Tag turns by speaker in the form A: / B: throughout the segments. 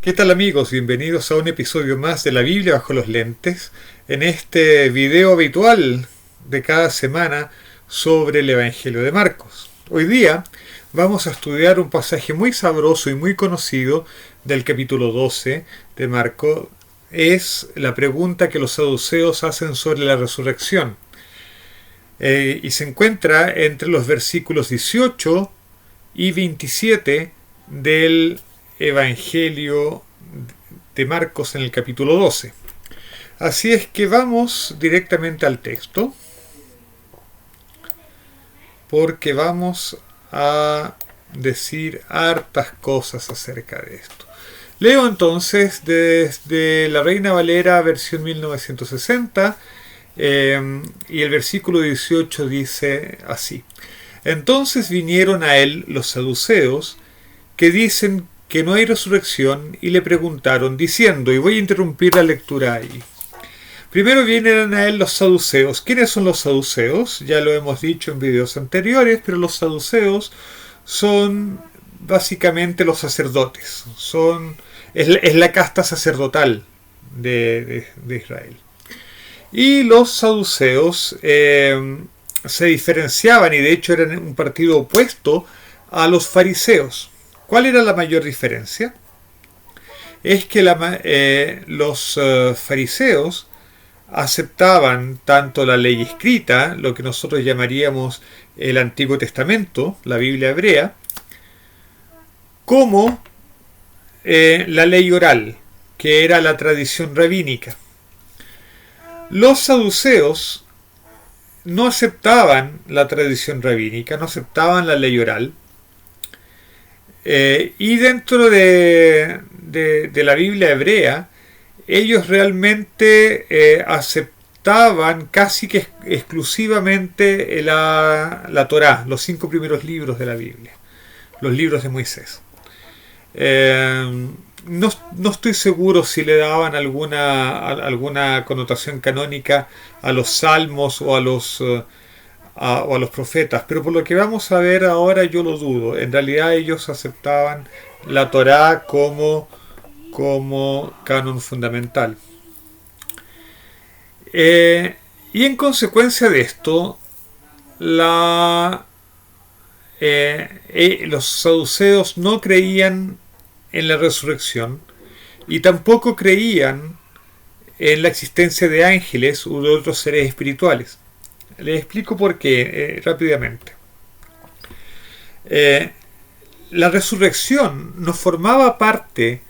A: ¿Qué tal amigos? Bienvenidos a un episodio más de la Biblia bajo los lentes, en este video habitual de cada semana sobre el Evangelio de Marcos. Hoy día vamos a estudiar un pasaje muy sabroso y muy conocido del capítulo 12 de Marcos. Es la pregunta que los saduceos hacen sobre la resurrección. Y se encuentra entre los versículos 18 y 27 del Evangelio de Marcos en el capítulo 12. Así es que vamos directamente al texto, porque vamos a decir hartas cosas acerca de esto. Leo entonces desde la Reina Valera versión 1960, y el versículo 18 dice así: Entonces vinieron a él los saduceos, que dicen que no hay resurrección, y le preguntaron, diciendo, y voy a interrumpir la lectura ahí. Primero vienen a él los saduceos. ¿Quiénes son los saduceos? Ya lo hemos dicho en videos anteriores, pero los saduceos son básicamente los sacerdotes. Es la casta sacerdotal de Israel. Y los saduceos se diferenciaban, y de hecho eran un partido opuesto a los fariseos. ¿Cuál era la mayor diferencia? Es que los fariseos aceptaban tanto la ley escrita, lo que nosotros llamaríamos el Antiguo Testamento, la Biblia hebrea, como la ley oral, que era la tradición rabínica. Los saduceos no aceptaban la tradición rabínica, no aceptaban la ley oral, y dentro de la Biblia hebrea, ellos realmente aceptaban casi que exclusivamente la Torá, los 5 primeros libros de la Biblia, los libros de Moisés. No estoy seguro si le daban alguna connotación canónica a los salmos o a los profetas, pero por lo que vamos a ver ahora yo lo dudo. En realidad ellos aceptaban la Torá como canon fundamental. Y en consecuencia de esto, los saduceos no creían en la resurrección y tampoco creían en la existencia de ángeles u de otros seres espirituales. Les explico por qué rápidamente. La resurrección no formaba parte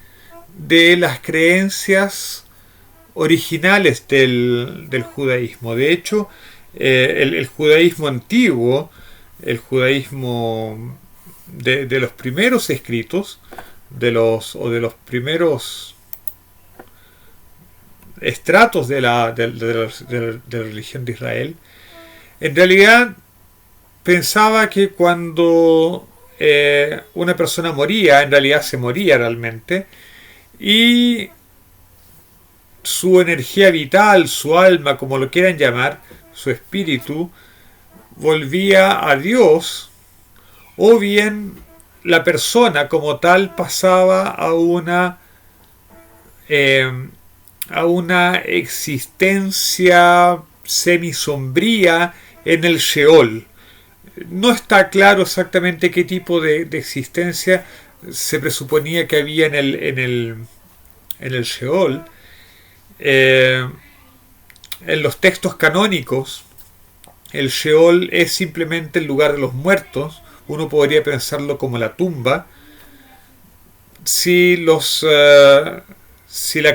A: de las creencias originales del judaísmo. De hecho, el judaísmo antiguo, el judaísmo de los primeros escritos, de los primeros estratos de la religión de Israel, en realidad pensaba que cuando una persona moría, en realidad se moría realmente, y su energía vital, su alma, como lo quieran llamar, su espíritu, volvía a Dios, o bien la persona como tal pasaba a una existencia semisombría en el Sheol. No está claro exactamente qué tipo de existencia se presuponía que había en el Sheol. En los textos canónicos, el Sheol es simplemente el lugar de los muertos. Uno podría pensarlo como la tumba. Si la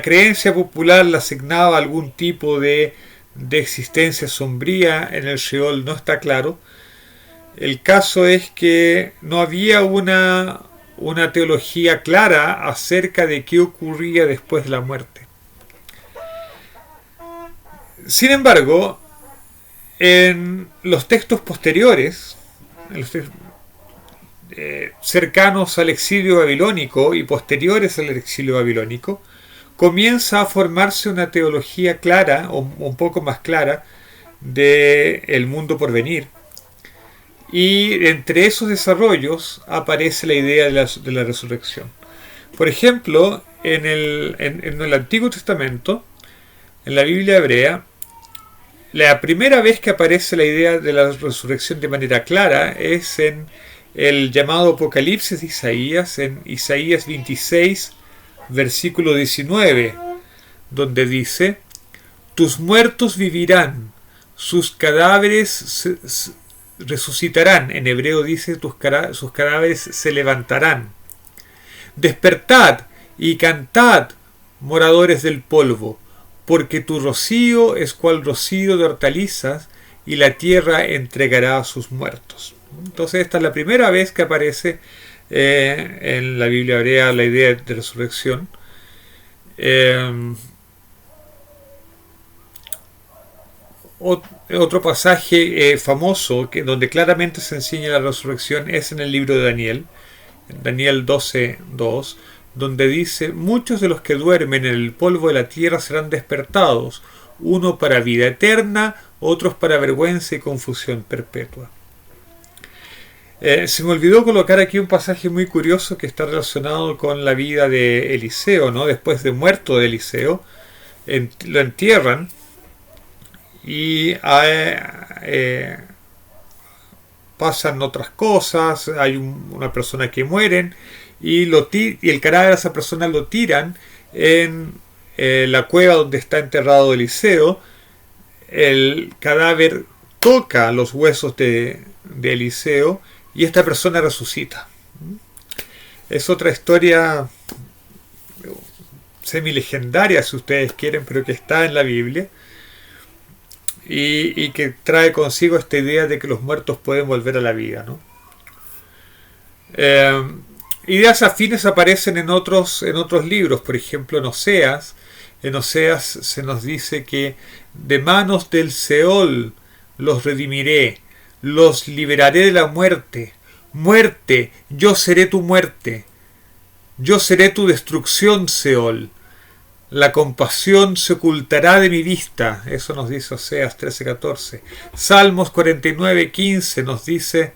A: creencia popular le asignaba algún tipo de existencia sombría en el Sheol, no está claro. El caso es que no había una teología clara acerca de qué ocurría después de la muerte. Sin embargo, en los textos posteriores, cercanos al exilio babilónico y posteriores al exilio babilónico, comienza a formarse una teología clara, o un poco más clara, del mundo por venir. Y entre esos desarrollos aparece la idea de la resurrección. Por ejemplo, en el Antiguo Testamento, en la Biblia hebrea, la primera vez que aparece la idea de la resurrección de manera clara es en el llamado Apocalipsis de Isaías, en Isaías 26, versículo 19, donde dice: tus muertos vivirán, sus cadáveres resucitarán. En hebreo dice: sus cadáveres se levantarán. Despertad y cantad, moradores del polvo, porque tu rocío es cual rocío de hortalizas, y la tierra entregará a sus muertos. Entonces esta es la primera vez que aparece en la Biblia hebrea la idea de resurrección. Otro pasaje famoso donde claramente se enseña la resurrección es en el libro de Daniel, en Daniel 12:2, donde dice: muchos de los que duermen en el polvo de la tierra serán despertados, uno para vida eterna, otros para vergüenza y confusión perpetua. Se me olvidó colocar aquí un pasaje muy curioso que está relacionado con la vida de Eliseo, ¿no? Después de muerto de Eliseo, lo entierran y pasan otras cosas. Hay una persona que muere y el cadáver de esa persona lo tiran en la cueva donde está enterrado Eliseo. El cadáver toca los huesos de Eliseo y esta persona resucita. Es otra historia semi-legendaria, si ustedes quieren, pero que está en la Biblia y que trae consigo esta idea de que los muertos pueden volver a la vida, ¿no? Ideas afines aparecen en otros libros. Por ejemplo, en Oseas se nos dice que de manos del Seol los redimiré, los liberaré de la muerte. Muerte, yo seré tu muerte, yo seré tu destrucción, Seol. La compasión se ocultará de mi vista. Eso nos dice Oseas 13:14. Salmos 49:15 nos dice: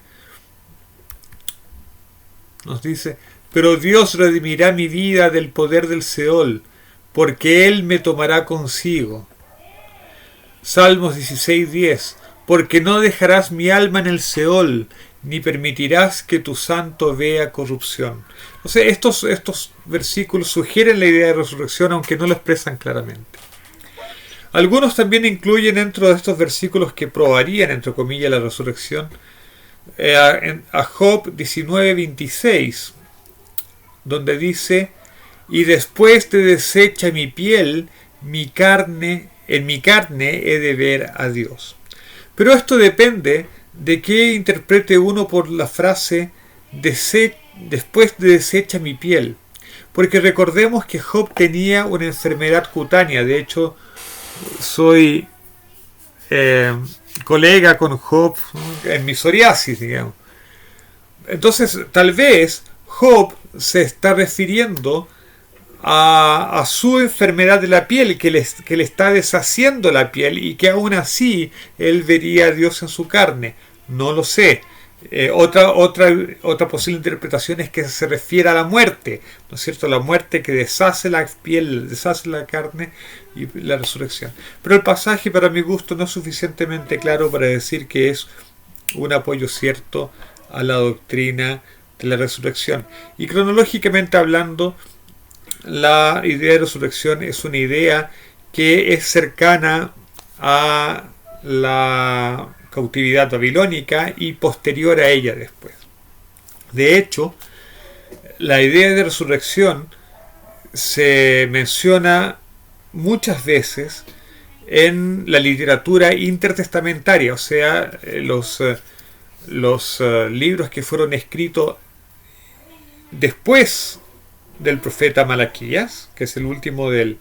A: pero Dios redimirá mi vida del poder del Seol, porque Él me tomará consigo. Salmos 16:10. Porque no dejarás mi alma en el Seol, ni permitirás que tu santo vea corrupción. O sea, estos versículos sugieren la idea de resurrección, aunque no lo expresan claramente. Algunos también incluyen dentro de estos versículos que probarían, entre comillas, la resurrección, a Job 19:26, donde dice: y después de deshecha mi piel, en mi carne he de ver a Dios. Pero esto depende de qué interprete uno por la frase después de deshecha mi piel. Porque recordemos que Job tenía una enfermedad cutánea. De hecho, soy colega con Job en mi psoriasis, digamos. Entonces, tal vez Job se está refiriendo a su enfermedad de la piel, que le está deshaciendo la piel, y que aún así él vería a Dios en su carne. No lo sé. Otra posible interpretación es que se refiere a la muerte, ¿no es cierto? La muerte que deshace la piel, deshace la carne, y la resurrección. Pero el pasaje, para mi gusto, no es suficientemente claro para decir que es un apoyo cierto a la doctrina de la resurrección. Y cronológicamente hablando, la idea de resurrección es una idea que es cercana a la cautividad babilónica y posterior a ella después. De hecho, la idea de resurrección se menciona muchas veces en la literatura intertestamentaria, o sea, los libros que fueron escritos después del profeta Malaquías, que es el último del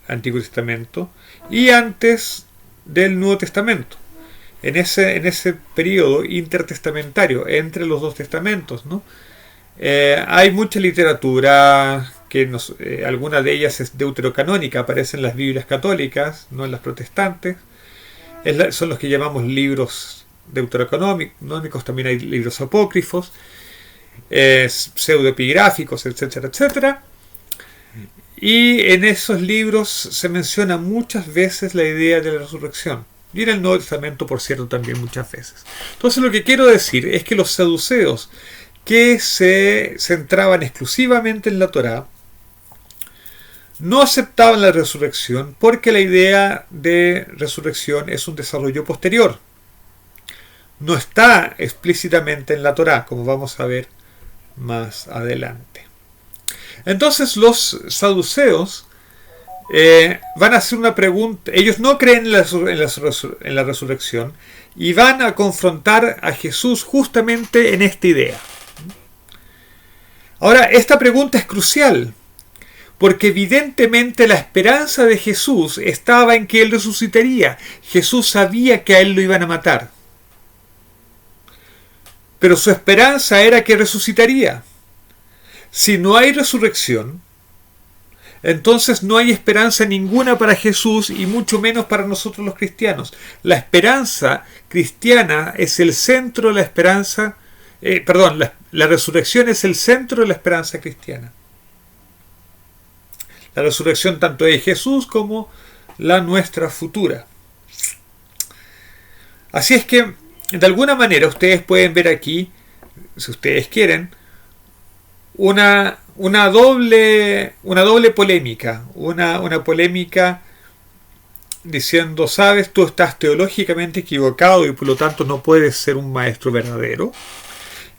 A: Antiguo Testamento, y antes del Nuevo Testamento, en ese periodo intertestamentario entre los dos testamentos, ¿no? Hay mucha literatura que alguna de ellas es deuterocanónica, aparece en las Biblias católicas, no en las protestantes. Son los que llamamos libros deuterocanónicos. También hay libros apócrifos. pseudoepigráficos, etcétera, etcétera. Y en esos libros se menciona muchas veces la idea de la resurrección. Y en el Nuevo Testamento, por cierto, también muchas veces. Entonces lo que quiero decir es que los saduceos, que se centraban exclusivamente en la Torá, no aceptaban la resurrección porque la idea de resurrección es un desarrollo posterior. No está explícitamente en la Torá, como vamos a ver más adelante. Entonces los saduceos van a hacer una pregunta. Ellos no creen en la resurrección y van a confrontar a Jesús justamente en esta idea. Ahora, esta pregunta es crucial, porque evidentemente la esperanza de Jesús estaba en que Él resucitaría. Jesús sabía que a Él lo iban a matar, pero su esperanza era que resucitaría. Si no hay resurrección, entonces no hay esperanza ninguna para Jesús y mucho menos para nosotros los cristianos. La esperanza cristiana es el centro de la esperanza, la resurrección es el centro de la esperanza cristiana. La resurrección tanto de Jesús como la nuestra futura. Así es que, de alguna manera, ustedes pueden ver aquí, si ustedes quieren, una doble polémica, una polémica diciendo, sabes, tú estás teológicamente equivocado y por lo tanto no puedes ser un maestro verdadero.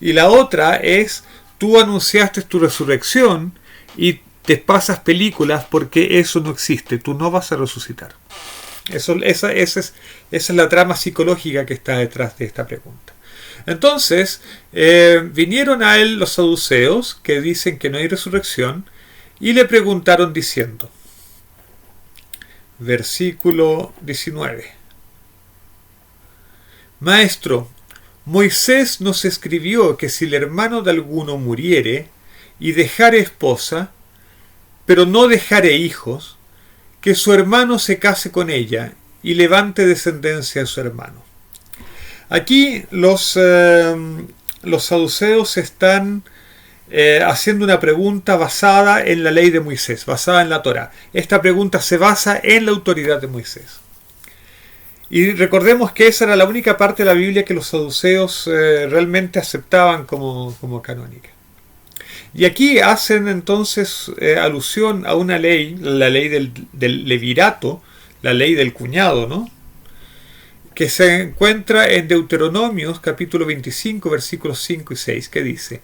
A: Y la otra es, tú anunciaste tu resurrección y te pasas películas porque eso no existe, tú no vas a resucitar. Esa es la trama psicológica que está detrás de esta pregunta. Entonces, vinieron a él los saduceos, que dicen que no hay resurrección, y le preguntaron diciendo, versículo 19, Maestro, Moisés nos escribió que si el hermano de alguno muriere y dejare esposa, pero no dejare hijos, que su hermano se case con ella y levante descendencia a su hermano. Aquí los saduceos están haciendo una pregunta basada en la ley de Moisés, basada en la Torá. Esta pregunta se basa en la autoridad de Moisés. Y recordemos que esa era la única parte de la Biblia que los saduceos realmente aceptaban como canónica. Y aquí hacen entonces alusión a una ley, la ley del levirato, la ley del cuñado, ¿no?, que se encuentra en Deuteronomios capítulo 25 versículos 5 y 6, que dice,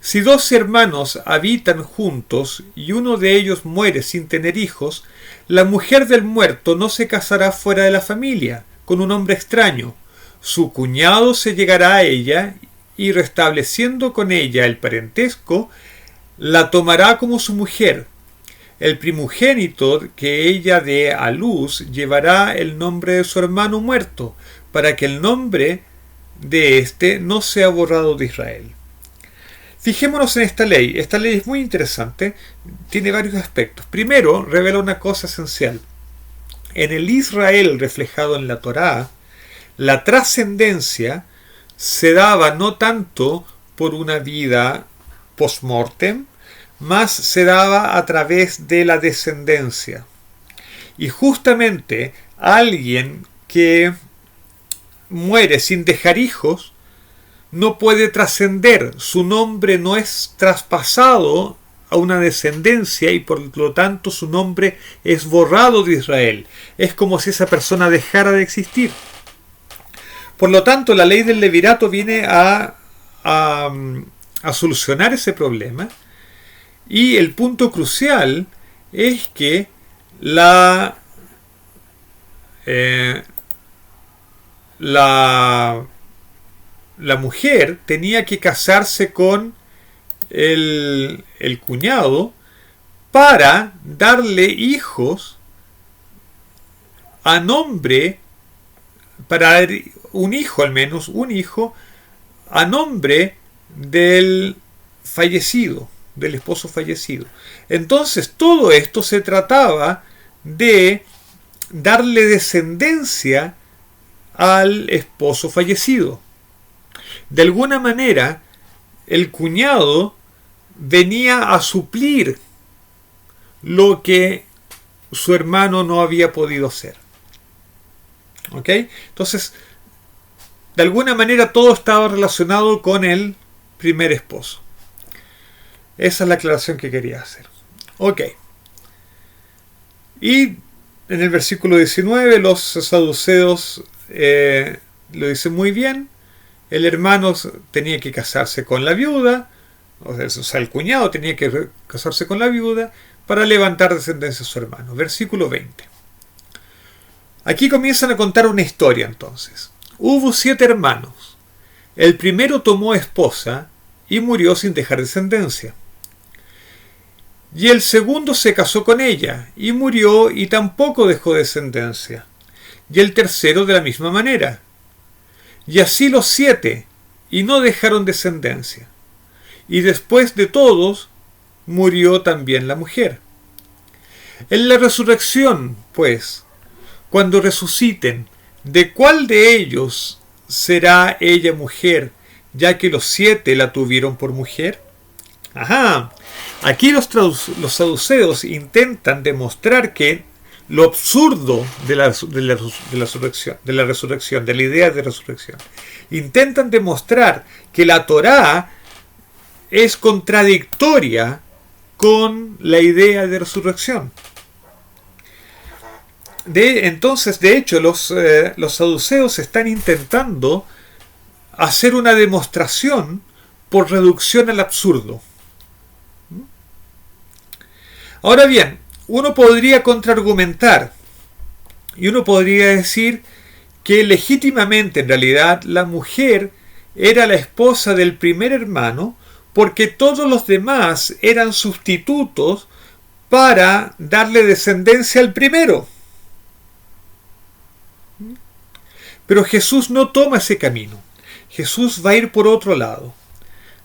A: si dos hermanos habitan juntos y uno de ellos muere sin tener hijos, la mujer del muerto no se casará fuera de la familia con un hombre extraño. Su cuñado se llegará a ella y, restableciendo con ella el parentesco, la tomará como su mujer. El primogénito que ella dé a luz llevará el nombre de su hermano muerto, para que el nombre de éste no sea borrado de Israel. Fijémonos en esta ley. Esta ley es muy interesante, tiene varios aspectos. Primero, revela una cosa esencial. En el Israel reflejado en la Torá, la trascendencia se daba no tanto por una vida post-mortem, más se daba a través de la descendencia. Y justamente alguien que muere sin dejar hijos no puede trascender, su nombre no es traspasado a una descendencia y por lo tanto su nombre es borrado de Israel. Es como si esa persona dejara de existir. Por lo tanto, la ley del levirato viene a solucionar ese problema. Y el punto crucial es que la mujer tenía que casarse con el cuñado para darle hijos a nombre, para dar un hijo al menos, un hijo a nombre del fallecido, del esposo fallecido. Entonces todo esto se trataba de darle descendencia al esposo fallecido. De alguna manera el cuñado venía a suplir lo que su hermano no había podido hacer. ¿Ok? Entonces, de alguna manera todo estaba relacionado con el primer esposo. Esa es la aclaración que quería hacer. Ok. Y en el versículo 19 los saduceos lo dicen muy bien. El hermano tenía que casarse con la viuda, o sea, el cuñado tenía que casarse con la viuda para levantar descendencia a su hermano. Versículo 20. Aquí comienzan a contar una historia entonces. Hubo 7 hermanos. El primero tomó esposa y murió sin dejar descendencia. Y el segundo se casó con ella y murió y tampoco dejó descendencia. Y el tercero de la misma manera. Y así los 7, y no dejaron descendencia. Y después de todos, murió también la mujer. En la resurrección, pues, cuando resuciten, ¿de cuál de ellos será ella mujer, ya que los 7 la tuvieron por mujer? Ajá, aquí los saduceos intentan demostrar que lo absurdo de la resurrección, de la idea de resurrección. Intentan demostrar que la Torá es contradictoria con la idea de resurrección. Entonces, de hecho, los saduceos están intentando hacer una demostración por reducción al absurdo. Ahora bien, uno podría contraargumentar y uno podría decir que legítimamente en realidad la mujer era la esposa del primer hermano porque todos los demás eran sustitutos para darle descendencia al primero. Pero Jesús no toma ese camino. Jesús va a ir por otro lado.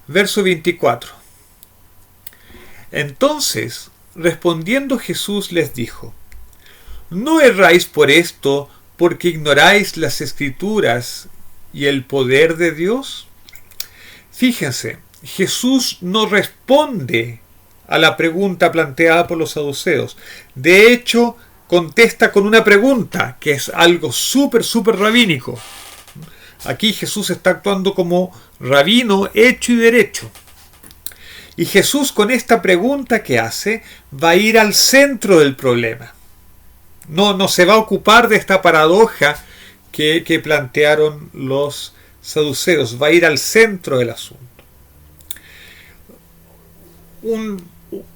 A: Verso 24. Entonces, respondiendo Jesús les dijo: ¿no erráis por esto porque ignoráis las Escrituras y el poder de Dios? Fíjense, Jesús no responde a la pregunta planteada por los saduceos. De hecho, contesta con una pregunta, que es algo súper rabínico. Aquí Jesús está actuando como rabino hecho y derecho. Y Jesús, con esta pregunta que hace, va a ir al centro del problema. No se va a ocupar de esta paradoja que plantearon los saduceos. Va a ir al centro del asunto.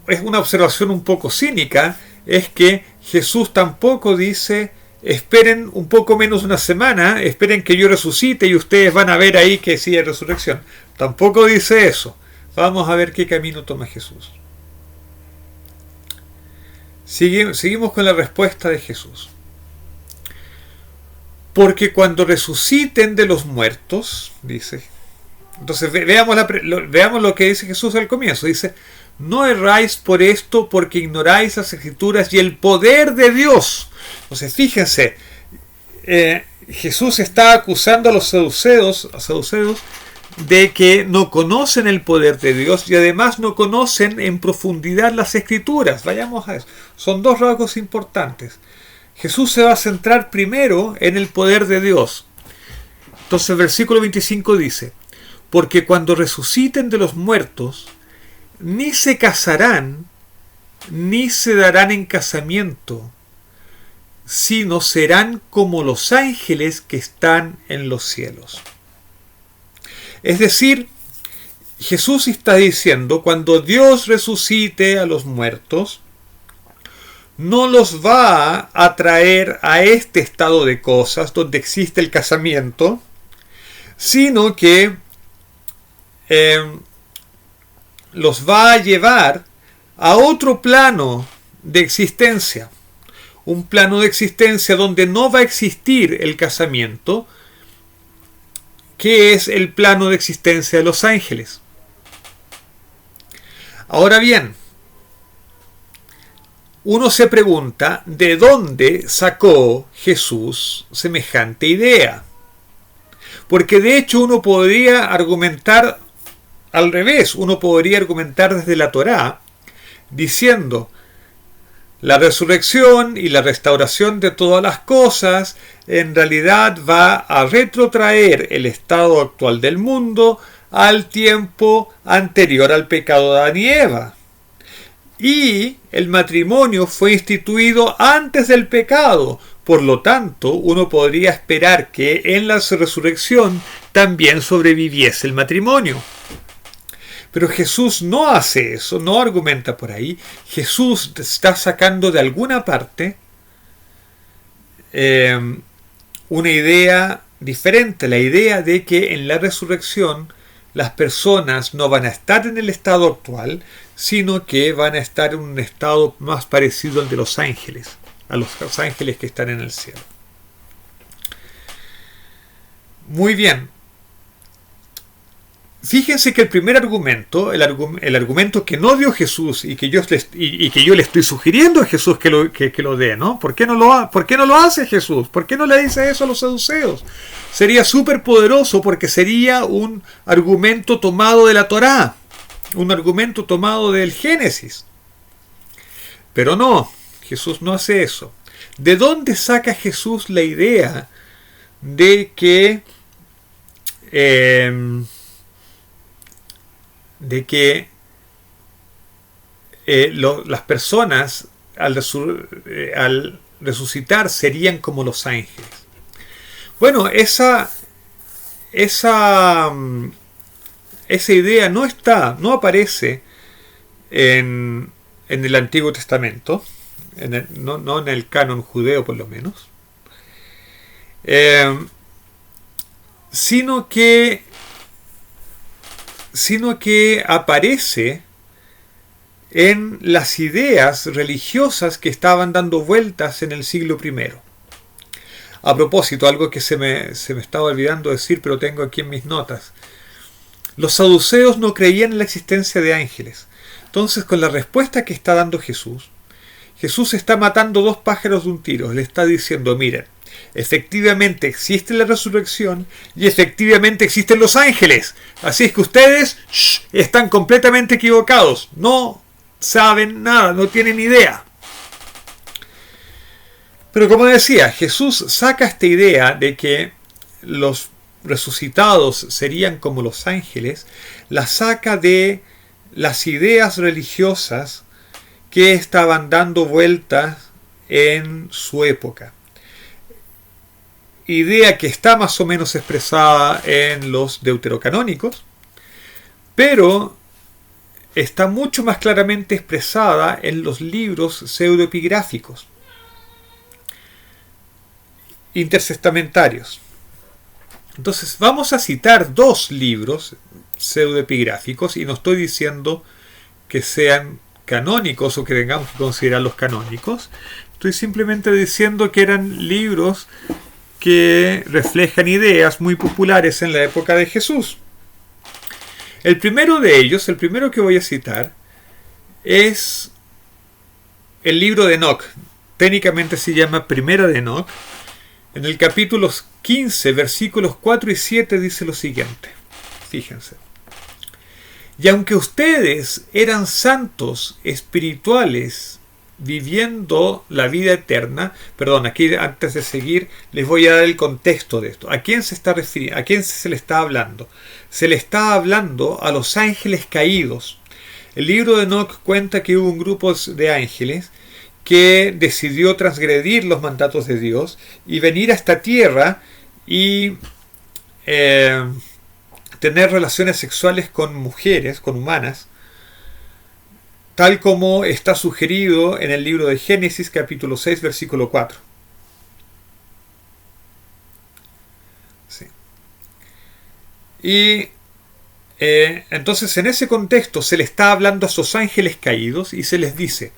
A: Es una observación un poco cínica, es que Jesús tampoco dice: esperen un poco menos de una semana, esperen que yo resucite y ustedes van a ver ahí que sí hay resurrección. Tampoco dice eso. Vamos a ver qué camino toma Jesús. Seguimos con la respuesta de Jesús. Porque cuando resuciten de los muertos, dice. Entonces veamos lo que dice Jesús al comienzo. Dice: no erráis por esto porque ignoráis las Escrituras y el poder de Dios. Entonces fíjense, Jesús está acusando a los saduceos de que no conocen el poder de Dios y además no conocen en profundidad las Escrituras. Vayamos a eso. Son dos rasgos importantes. Jesús se va a centrar primero en el poder de Dios. Entonces el versículo 25 dice: porque cuando resuciten de los muertos, ni se casarán, ni se darán en casamiento, sino serán como los ángeles que están en los cielos. Es decir, Jesús está diciendo, cuando Dios resucite a los muertos, no los va a traer a este estado de cosas donde existe el casamiento, sino que los va a llevar a otro plano de existencia. Un plano de existencia donde no va a existir el casamiento, que es el plano de existencia de los ángeles. Ahora bien, uno se pregunta de dónde sacó Jesús semejante idea. Porque de hecho uno podría argumentar al revés, uno podría argumentar desde la Torá diciendo la resurrección y la restauración de todas las cosas en realidad va a retrotraer el estado actual del mundo al tiempo anterior al pecado de Adán y Eva. Y el matrimonio fue instituido antes del pecado. Por lo tanto, uno podría esperar que en la resurrección también sobreviviese el matrimonio. Pero Jesús no hace eso, no argumenta por ahí. Jesús está sacando de alguna parte una idea diferente, la idea de que en la resurrección las personas no van a estar en el estado actual, sino que van a estar en un estado más parecido al de los ángeles, a los ángeles que están en el cielo. Muy bien. Fíjense que el primer argumento, el argumento que no dio Jesús y que yo le estoy sugiriendo a Jesús que lo dé, ¿no? ¿Por qué no lo hace Jesús? ¿Por qué no le dice eso a los saduceos? Sería súper poderoso porque sería un argumento tomado de la Torá, un argumento tomado del Génesis. Pero no, Jesús no hace eso. ¿De dónde saca Jesús la idea de que las personas al resucitar serían como los ángeles? Bueno, esa idea no aparece en el Antiguo Testamento, no en el canon judeo por lo menos, sino que aparece en las ideas religiosas que estaban dando vueltas en el siglo I. A propósito, algo que se me estaba olvidando decir, pero tengo aquí en mis notas. Los saduceos no creían en la existencia de ángeles. Entonces, con la respuesta que está dando Jesús está matando dos pájaros de un tiro. Le está diciendo, miren, efectivamente existe la resurrección y efectivamente existen los ángeles. Así es que ustedes están completamente equivocados. No saben nada, no tienen idea. Pero como decía, Jesús saca esta idea de que los resucitados serían como los ángeles, la saca de las ideas religiosas que estaban dando vueltas en su época. Idea que está más o menos expresada en los deuterocanónicos, pero está mucho más claramente expresada en los libros pseudoepigráficos intertestamentarios. Entonces vamos a citar dos libros pseudoepigráficos, y no estoy diciendo que sean canónicos o que tengamos que considerarlos canónicos. Estoy simplemente diciendo que eran libros que reflejan ideas muy populares en la época de Jesús. El primero de ellos, el primero que voy a citar, es el libro de Enoc. Técnicamente se llama Primera de Enoc. En el capítulo 15, versículos 4 y 7 dice lo siguiente. Fíjense. Y aunque ustedes eran santos espirituales viviendo la vida eterna, perdón, aquí antes de seguir les voy a dar el contexto de esto. ¿A quién se está refiriendo? ¿A quién se le está hablando? Se le está hablando a los ángeles caídos. El libro de Enoc cuenta que hubo un grupo de ángeles que decidió transgredir los mandatos de Dios y venir a esta tierra y tener relaciones sexuales con mujeres, con humanas, tal como está sugerido en el libro de Génesis, capítulo 6, versículo 4. Sí. Y entonces en ese contexto se le está hablando a esos ángeles caídos y se les dice: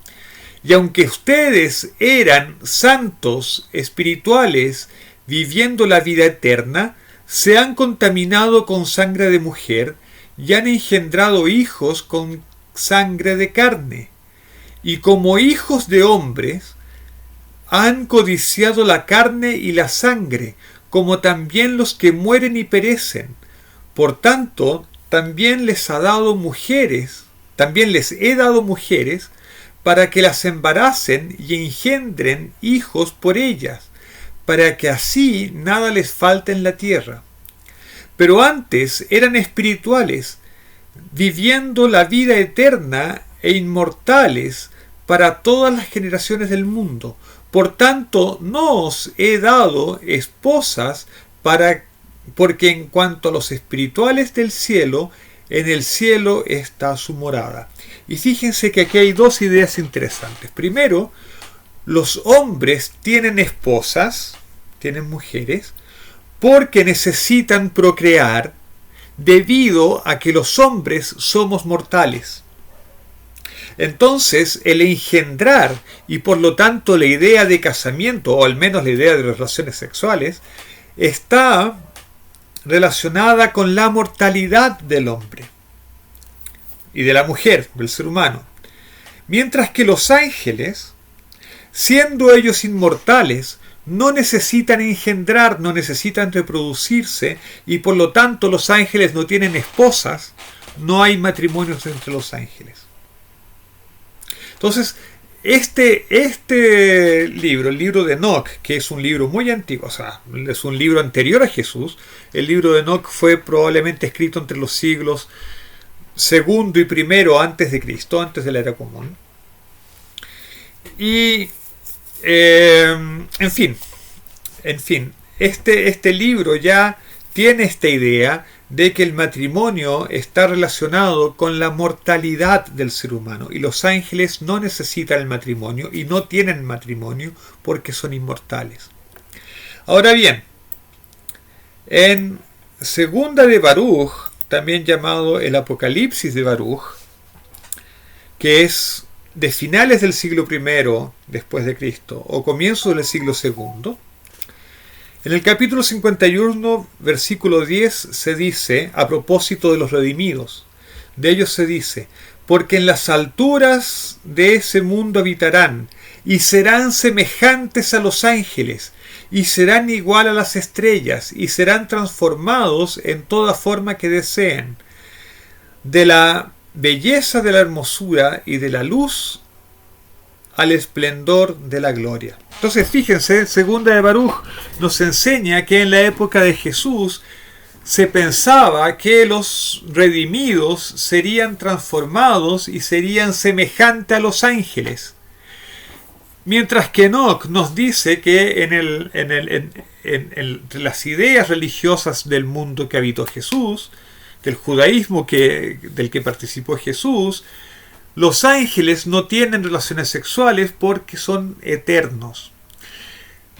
A: y aunque ustedes eran santos espirituales viviendo la vida eterna, se han contaminado con sangre de mujer y han engendrado hijos con sangre de carne. Y como hijos de hombres, han codiciado la carne y la sangre, como también los que mueren y perecen. Por tanto, también les he dado mujeres para que las embaracen y engendren hijos por ellas, para que así nada les falte en la tierra. Pero antes eran espirituales, viviendo la vida eterna e inmortales para todas las generaciones del mundo. Por tanto, no os he dado esposas porque en cuanto a los espirituales del cielo, en el cielo está su morada. Y fíjense que aquí hay dos ideas interesantes. Primero, los hombres tienen esposas, tienen mujeres, porque necesitan procrear debido a que los hombres somos mortales. Entonces, el engendrar y por lo tanto la idea de casamiento, o al menos la idea de relaciones sexuales, está relacionada con la mortalidad del hombre y de la mujer, del ser humano. Mientras que los ángeles, siendo ellos inmortales, no necesitan engendrar, no necesitan reproducirse, y por lo tanto los ángeles no tienen esposas, no hay matrimonios entre los ángeles. Entonces, este libro, el libro de Enoc, que es un libro muy antiguo, o sea, es un libro anterior a Jesús. El libro de Enoc fue probablemente escrito entre los siglos segundo y primero antes de Cristo, antes de la era común. Y, en fin, este libro ya tiene esta idea de que el matrimonio está relacionado con la mortalidad del ser humano, y los ángeles no necesitan el matrimonio y no tienen matrimonio porque son inmortales. Ahora bien, en segunda de Baruch, también llamado el Apocalipsis de Baruch, que es de finales del siglo I después de Cristo o comienzo del siglo II, en el capítulo 51, versículo 10, se dice, a propósito de los redimidos, de ellos se dice: porque en las alturas de ese mundo habitarán, y serán semejantes a los ángeles, y serán igual a las estrellas, y serán transformados en toda forma que deseen, de la belleza de la hermosura y de la luz al esplendor de la gloria. Entonces, fíjense, segunda de Baruch nos enseña que en la época de Jesús se pensaba que los redimidos serían transformados y serían semejantes a los ángeles. Mientras que Enoc nos dice que entre las ideas religiosas del mundo que habitó Jesús, del judaísmo del que participó Jesús, los ángeles no tienen relaciones sexuales porque son eternos.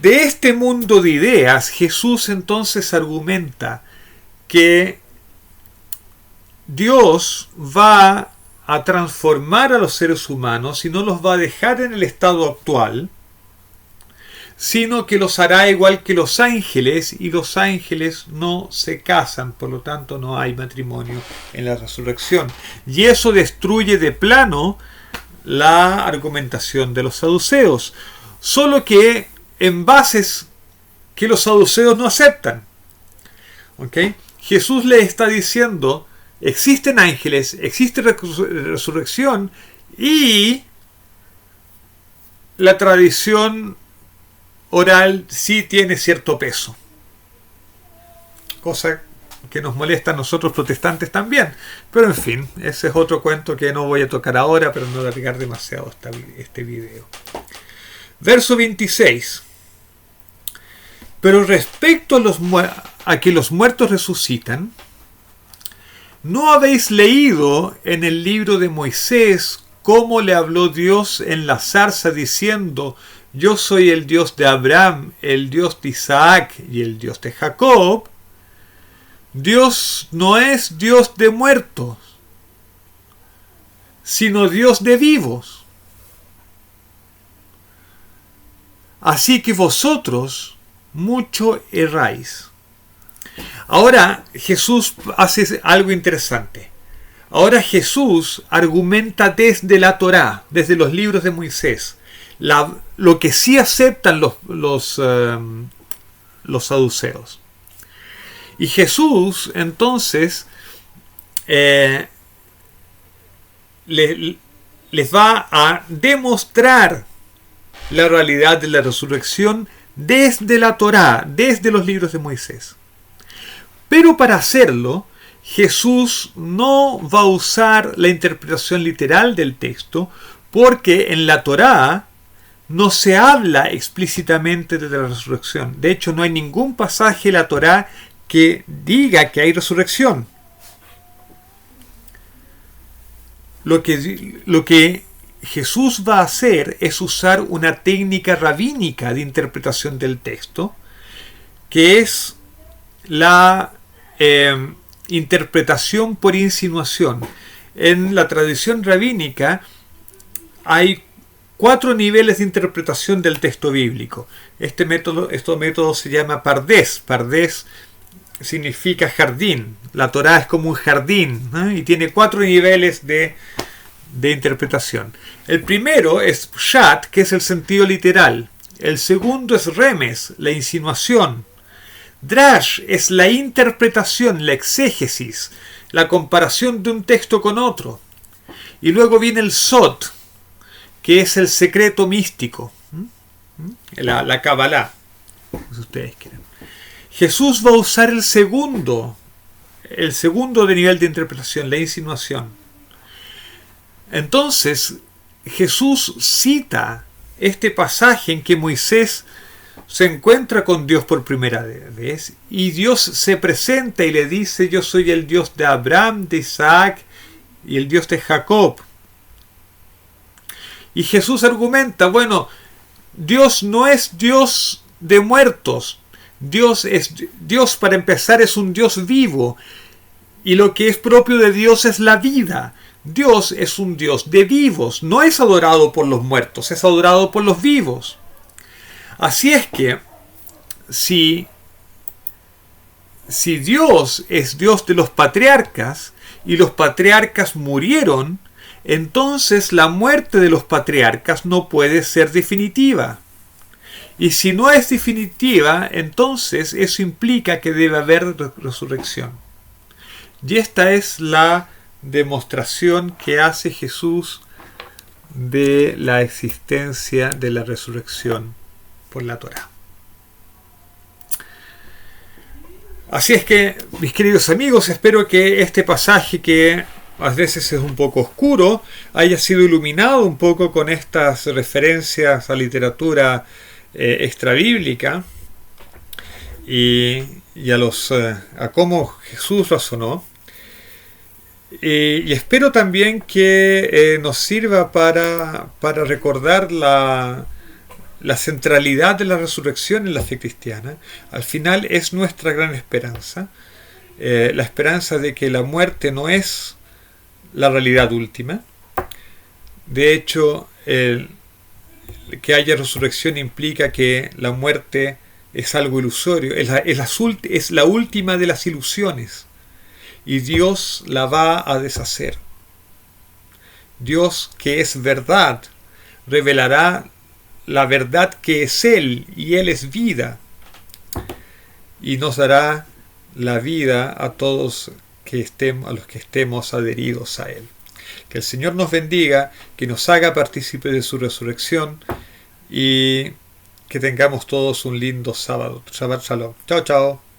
A: De este mundo de ideas, Jesús entonces argumenta que Dios va a transformar a los seres humanos y no los va a dejar en el estado actual, sino que los hará igual que los ángeles, y los ángeles no se casan, por lo tanto no hay matrimonio en la resurrección. Y eso destruye de plano la argumentación de los saduceos, solo que en bases que los saduceos no aceptan. ¿Okay? Jesús les está diciendo: existen ángeles, existe resurrección, y la tradición oral sí tiene cierto peso, cosa que nos molesta a nosotros protestantes también, pero en fin, ese es otro cuento que no voy a tocar ahora, pero no alargar demasiado este video. Verso 26: pero respecto a que los muertos resucitan, ¿no habéis leído en el libro de Moisés cómo le habló Dios en la zarza diciendo: yo soy el Dios de Abraham, el Dios de Isaac y el Dios de Jacob? Dios no es Dios de muertos, sino Dios de vivos. Así que vosotros mucho erráis. Ahora Jesús hace algo interesante. Ahora Jesús argumenta desde la Torá, desde los libros de Moisés, lo que sí aceptan los saduceos. Y Jesús entonces eh, les va a demostrar la realidad de la resurrección desde la Torá, desde los libros de Moisés. Pero para hacerlo, Jesús no va a usar la interpretación literal del texto, porque en la Torá no se habla explícitamente de la resurrección. De hecho, no hay ningún pasaje de la Torá que diga que hay resurrección. Lo que Jesús va a hacer es usar una técnica rabínica de interpretación del texto, que es la interpretación por insinuación. En la tradición rabínica hay 4 niveles de interpretación del texto bíblico. Este método se llama Pardés. Pardés significa jardín. La Torá es como un jardín, ¿eh? Y tiene 4 niveles de interpretación. El primero es Pshat, que es el sentido literal. El segundo es Remes, la insinuación. Drash es la interpretación, la exégesis, la comparación de un texto con otro. Y luego viene el Sot, que es el secreto místico, la Kabbalah, si ustedes quieren. Jesús va a usar el segundo de nivel de interpretación, la insinuación. Entonces, Jesús cita este pasaje en que Moisés se encuentra con Dios por primera vez y Dios se presenta y le dice: yo soy el Dios de Abraham, de Isaac y el Dios de Jacob. Y Jesús argumenta: bueno, Dios no es Dios de muertos. Dios, para empezar, es un Dios vivo. Y lo que es propio de Dios es la vida. Dios es un Dios de vivos. No es adorado por los muertos, es adorado por los vivos. Así es que, si Dios es Dios de los patriarcas y los patriarcas murieron, entonces la muerte de los patriarcas no puede ser definitiva. Y si no es definitiva, entonces eso implica que debe haber resurrección. Y esta es la demostración que hace Jesús de la existencia de la resurrección por la Torá. Así es que, mis queridos amigos, espero que este pasaje, que a veces es un poco oscuro, haya sido iluminado un poco con estas referencias a literatura extrabíblica y a cómo Jesús razonó. Y espero también que nos sirva para recordar la centralidad de la resurrección en la fe cristiana. Al final es nuestra gran esperanza, la esperanza de que la muerte no es la realidad última. De hecho, que haya resurrección implica que la muerte es algo ilusorio, es la última de las ilusiones, y Dios la va a deshacer. Dios, que es verdad, revelará la verdad que es Él, y Él es vida, y nos dará la vida a todos a los que estemos adheridos a Él. Que el Señor nos bendiga, que nos haga partícipes de su resurrección, y que tengamos todos un lindo sábado. Shabbat Shalom. Chao, chao.